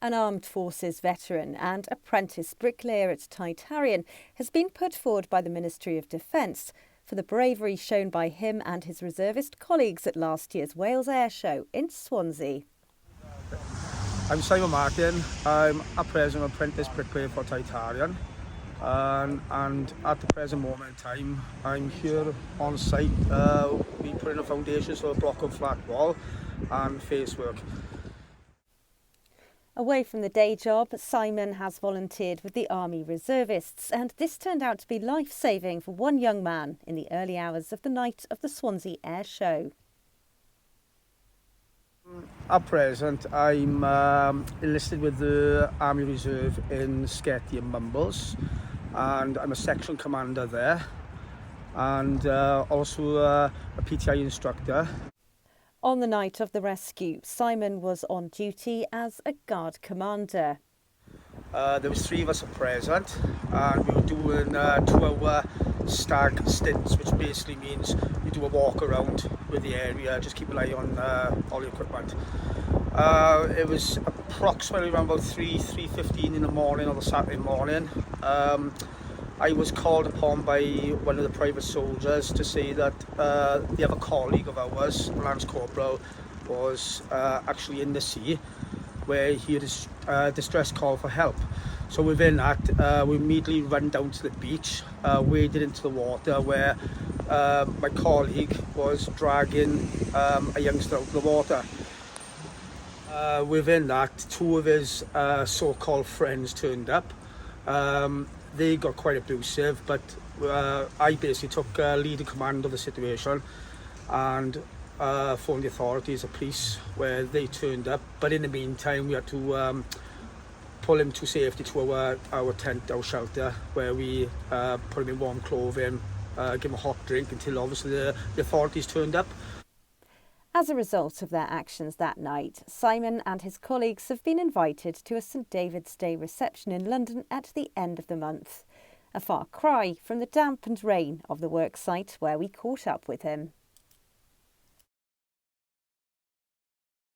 An armed forces veteran and apprentice bricklayer at Titarian has been put forward by the Ministry of Defence for the bravery shown by him and his reservist colleagues at last year's Wales Air Show in Swansea. I'm Simon Martin. I'm a present apprentice bricklayer for Titarian, and at the present moment in time, I'm here on site. We put in the foundations for a block of flat wall and face work. Away from the day job, Simon has volunteered with the Army Reservists, and this turned out to be life-saving for one young man in the early hours of the night of the Swansea Air Show. At present, I'm enlisted with the Army Reserve in Sketty and Mumbles, and I'm a section commander there, and also a PTI instructor. On the night of the rescue, Simon was on duty as a guard commander. There was 3 of us present, and we were doing 2-hour stag stints, which basically means you do a walk around with the area, just keep an eye on all the equipment. It was approximately around about 3:15 in the morning on the Saturday morning. I was called upon by one of the private soldiers to say that the other colleague of ours, Lance Corporal, was actually in the sea, where he had a distress call for help. So within that, we immediately ran down to the beach, waded into the water, where my colleague was dragging a youngster out of the water. Within that, 2 of his so-called friends turned up. They got quite abusive, but I basically took lead and command of the situation and phoned the authorities, the police, where they turned up. But in the meantime, we had to pull him to safety to our tent, our shelter, where we put him in warm clothing, give him a hot drink until obviously the authorities turned up. As a result of their actions that night, Simon and his colleagues have been invited to a St David's Day reception in London at the end of the month. A far cry from the damp and rain of the worksite where we caught up with him.